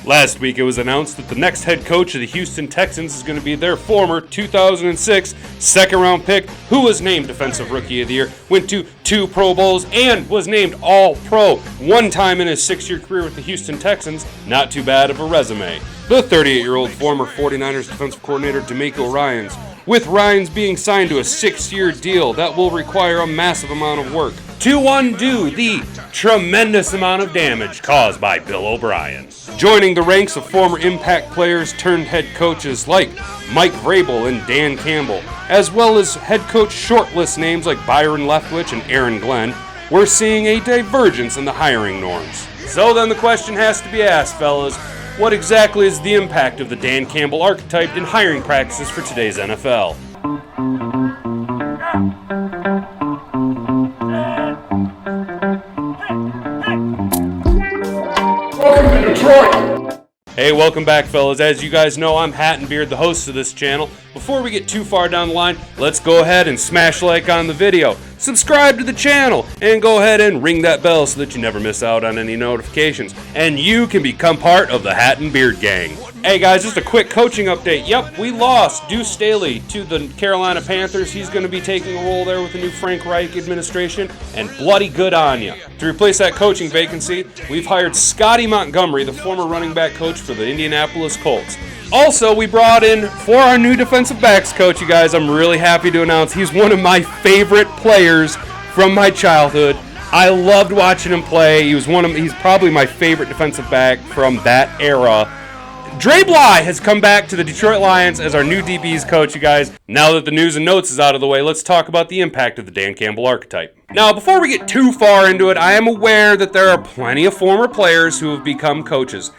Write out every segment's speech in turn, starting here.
Last week, it was announced that the next head coach of the Houston Texans is going to be their former 2006 second-round pick, who was named Defensive Rookie of the Year, went to 2 Pro Bowls, and was named All-Pro one time in his 6-year career with the Houston Texans. Not too bad of a resume. The 38-year-old former 49ers defensive coordinator Demeco Ryans, with Ryans being signed to a 6-year deal that will require a massive amount of work to undo the tremendous amount of damage caused by Bill O'Brien. Joining the ranks of former Impact players turned head coaches like Mike Vrabel and Dan Campbell, as well as head coach shortlist names like Byron Leftwich and Aaron Glenn, we're seeing a divergence in the hiring norms. So then the question has to be asked, fellas, what exactly is the impact of the Dan Campbell archetype in hiring practices for today's NFL? Welcome to Detroit! Hey, welcome back, fellas. As you guys know, I'm Hat and Beard, the host of this channel. Before we get too far down the line, let's go ahead and smash like on the video, subscribe to the channel, and go ahead and ring that bell so that you never miss out on any notifications, and you can become part of the Hat and Beard gang. Hey guys, just a quick coaching update. Yep, we lost Deuce Staley to the Carolina Panthers. He's going to be taking a role there with the new Frank Reich administration, and bloody good on ya. To replace that coaching vacancy, we've hired Scotty Montgomery, the former running back coach for the Indianapolis Colts. Also, we brought in for our new defensive backs coach, you guys. I'm really happy to announce he's one of my favorite players from my childhood. I loved watching him play. He's probably my favorite defensive back from that era. Dre Bly has come back to the Detroit Lions as our new DB's coach, you guys. Now that the news and notes is out of the way, let's talk about the impact of the Dan Campbell archetype. Now, before we get too far into it, I am aware that there are plenty of former players who have become coaches,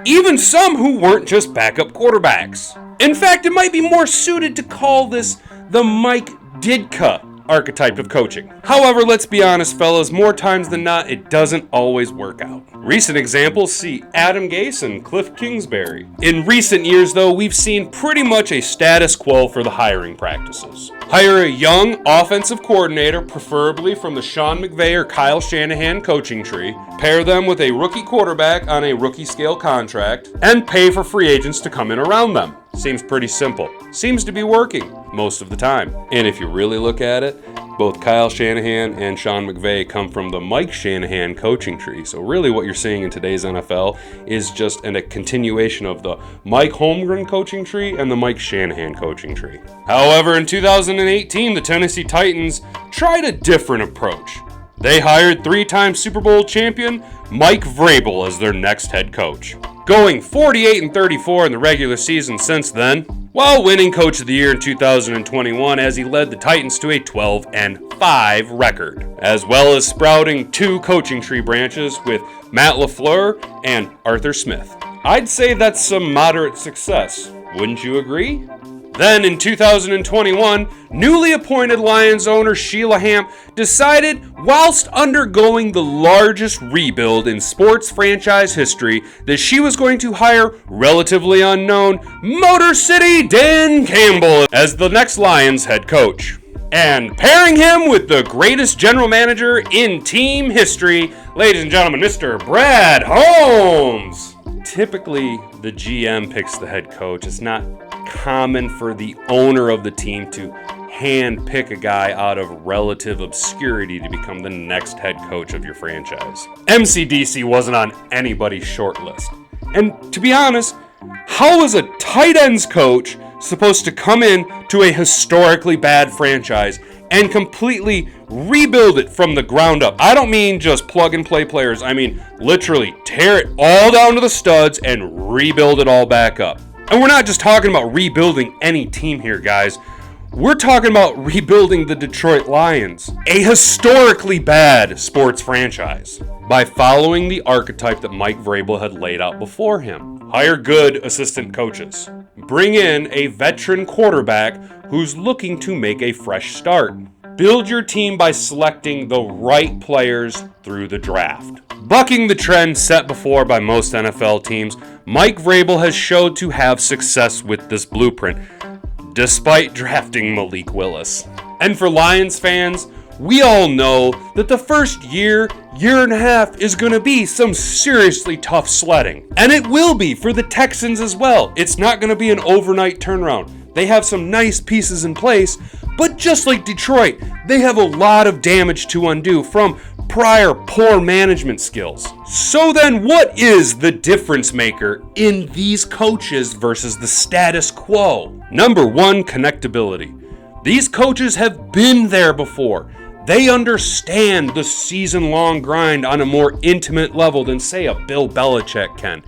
even some who weren't just backup quarterbacks. In fact, it might be more suited to call this the Mike Ditka archetype of coaching. However, let's be honest, fellas, more times than not, it doesn't always work out. Recent examples see Adam Gase and Cliff Kingsbury. In recent years, though, we've seen pretty much a status quo for the hiring practices. Hire a young offensive coordinator, preferably from the Sean McVay or Kyle Shanahan coaching tree, pair them with a rookie quarterback on a rookie scale contract, and pay for free agents to come in around them. Seems pretty simple. Seems to be working most of the time. And if you really look at it, both Kyle Shanahan and Sean McVay come from the Mike Shanahan coaching tree. So really what you're seeing in today's NFL is just a continuation of the Mike Holmgren coaching tree and the Mike Shanahan coaching tree. However, in 2018, the Tennessee Titans tried a different approach. They hired 3-time Super Bowl champion Mike Vrabel as their next head coach, going 48-34 in the regular season since then, while winning Coach of the Year in 2021 as he led the Titans to a 12-5 record, as well as sprouting 2 coaching tree branches with Matt LaFleur and Arthur Smith. I'd say that's some moderate success, wouldn't you agree? Then in 2021, newly appointed Lions owner Sheila Hamp decided, whilst undergoing the largest rebuild in sports franchise history, that she was going to hire relatively unknown Motor City Dan Campbell as the next Lions head coach. And pairing him with the greatest general manager in team history, ladies and gentlemen, Mr. Brad Holmes. Typically, the GM picks the head coach. It's not common for the owner of the team to hand pick a guy out of relative obscurity to become the next head coach of your franchise. MCDC wasn't on anybody's short list. And to be honest, how is a tight ends coach supposed to come in to a historically bad franchise and completely rebuild it from the ground up? I don't mean just plug and play players. I mean literally tear it all down to the studs and rebuild it all back up. And we're not just talking about rebuilding any team here, guys. We're talking about rebuilding the Detroit Lions, a historically bad sports franchise, by following the archetype that Mike Vrabel had laid out before him. Hire good assistant coaches. Bring in a veteran quarterback who's looking to make a fresh start. Build your team by selecting the right players through the draft. Bucking the trend set before by most NFL teams, Mike Vrabel has showed to have success with this blueprint, despite drafting Malik Willis. And for Lions fans, we all know that the first year and a half is going to be some seriously tough sledding. And it will be for the Texans as well. It's not going to be an overnight turnaround. They have some nice pieces in place, but just like Detroit, they have a lot of damage to undo from prior poor management skills. So then what is the difference maker in these coaches versus the status quo? Number one, connectability. These coaches have been there before. They understand the season-long grind on a more intimate level than, say, a Bill Belichick can.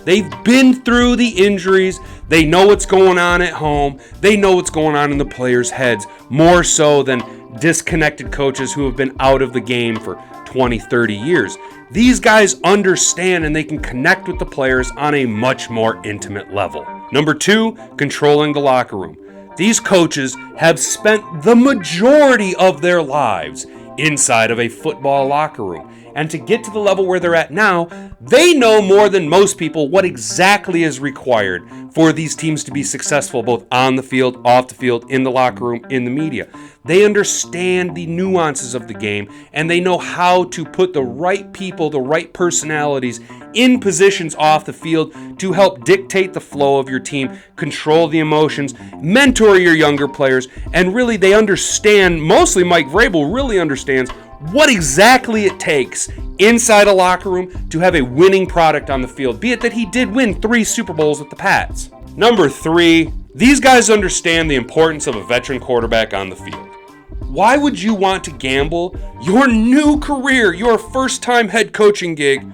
They've been through the injuries. They know what's going on at home. They know what's going on in the players' heads, more so than disconnected coaches who have been out of the game for 20, 30 years. These guys understand and they can connect with the players on a much more intimate level. Number two, controlling the locker room. These coaches have spent the majority of their lives inside of a football locker room. And to get to the level where they're at now, they know more than most people what exactly is required for these teams to be successful, both on the field, off the field, in the locker room, in the media. They understand the nuances of the game, and they know how to put the right people, the right personalities in positions off the field to help dictate the flow of your team, control the emotions, mentor your younger players, and really they understand, mostly Mike Vrabel really understands what exactly it takes inside a locker room to have a winning product on the field, be it that he did win 3 Super Bowls with the Pats. Number 3, these guys understand the importance of a veteran quarterback on the field. Why would you want to gamble your new career, your first-time head coaching gig,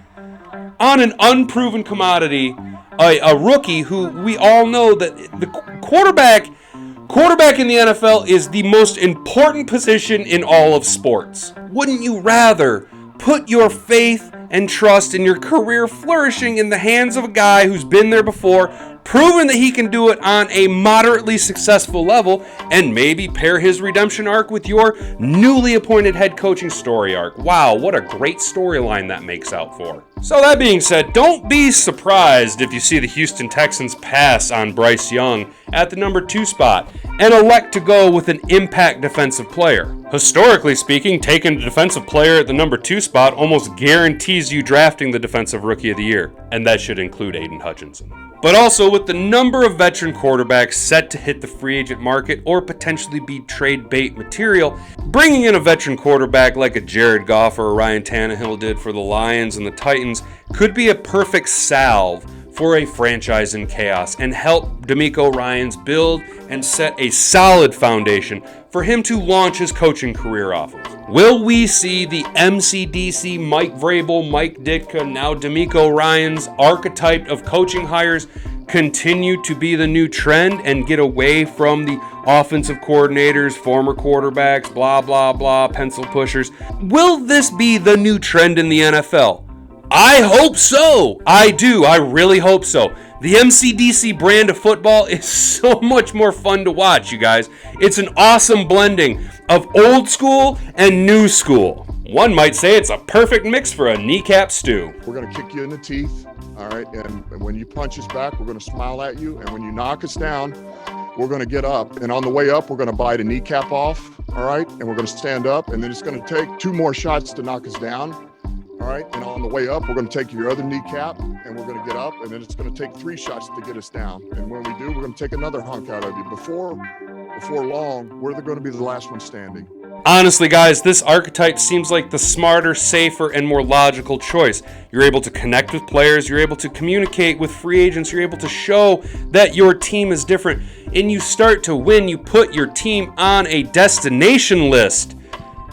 on an unproven commodity, a rookie who we all know that the quarterback in the NFL is the most important position in all of sports. Wouldn't you rather put your faith and trust in your career flourishing in the hands of a guy who's been there before, proven that he can do it on a moderately successful level, and maybe pair his redemption arc with your newly appointed head coaching story arc? Wow, what a great storyline that makes out for. So that being said, don't be surprised if you see the Houston Texans pass on Bryce Young at the number 2 spot and elect to go with an impact defensive player. Historically speaking, taking a defensive player at the number 2 spot almost guarantees you drafting the Defensive Rookie of the Year, and that should include Aiden Hutchinson. But also, with the number of veteran quarterbacks set to hit the free agent market or potentially be trade bait material, bringing in a veteran quarterback like a Jared Goff or a Ryan Tannehill did for the Lions and the Titans could be a perfect salve for a franchise in chaos and help Demeco Ryans build and set a solid foundation for him to launch his coaching career off of. Will we see the MCDC Mike Vrabel, Mike Ditka, now Demeco Ryans archetype of coaching hires continue to be the new trend and get away from the offensive coordinators, former quarterbacks, blah, blah, blah, pencil pushers? Will this be the new trend in the NFL? I hope so. I do. I really hope so. The MCDC brand of football is so much more fun to watch, you guys. It's an awesome blending of old school and new school. One might say it's a perfect mix for a kneecap stew. We're going to kick you in the teeth, all right? And when you punch us back, we're going to smile at you. And when you knock us down, we're going to get up. And on the way up, we're going to bite a kneecap off, all right? And we're going to stand up. And then it's going to take 2 more shots to knock us down. All right, and on the way up, we're going to take your other kneecap, and we're going to get up, and then it's going to take 3 shots to get us down. And when we do, we're going to take another hunk out of you. Before long, we're going to be the last one standing. Honestly, guys, this archetype seems like the smarter, safer, and more logical choice. You're able to connect with players, you're able to communicate with free agents, you're able to show that your team is different, and you start to win. You put your team on a destination list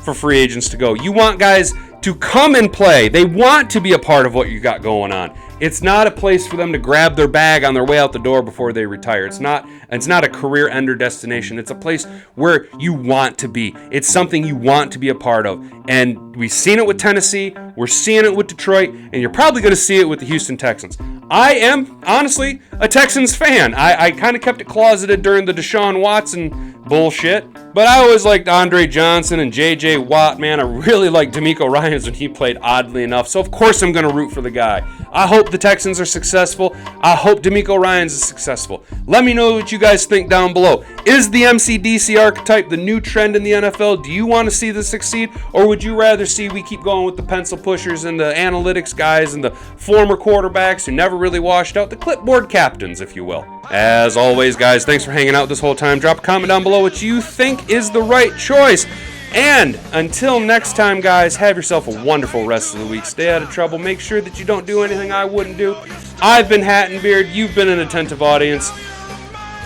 for free agents to go. You want guys to come and play. They want to be a part of what you got going on. It's not a place for them to grab their bag on their way out the door before they retire. It's not a career ender destination. It's a place where you want to be. It's something you want to be a part of. And we've seen it with Tennessee, we're seeing it with Detroit, and you're probably going to see it with the Houston Texans. I am, honestly, a Texans fan. I kind of kept it closeted during the Deshaun Watson bullshit, but I always liked Andre Johnson and J.J. Watt, man. I really liked Demeco Ryans when he played, oddly enough, so of course I'm going to root for the guy. I hope the Texans are successful. I hope Demeco Ryans is successful. Let me know what you guys think down below. Is the MCDC archetype the new trend in the NFL? Do you want to see this succeed, or would you rather see we keep going with the pencil pushers and the analytics guys and the former quarterbacks who never really washed out, the clipboard captains, if you will? As always, guys, thanks for hanging out this whole time. Drop a comment down below what you think is the right choice. And until next time, guys, have yourself a wonderful rest of the week. Stay out of trouble. Make sure that you don't do anything I wouldn't do. I've been Hat and Beard. You've been an attentive audience.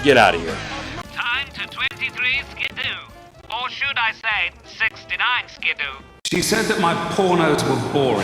Get out of here. Time to 23 skidoo. Or should I say, 69 skidoo. She said that my pornos were boring.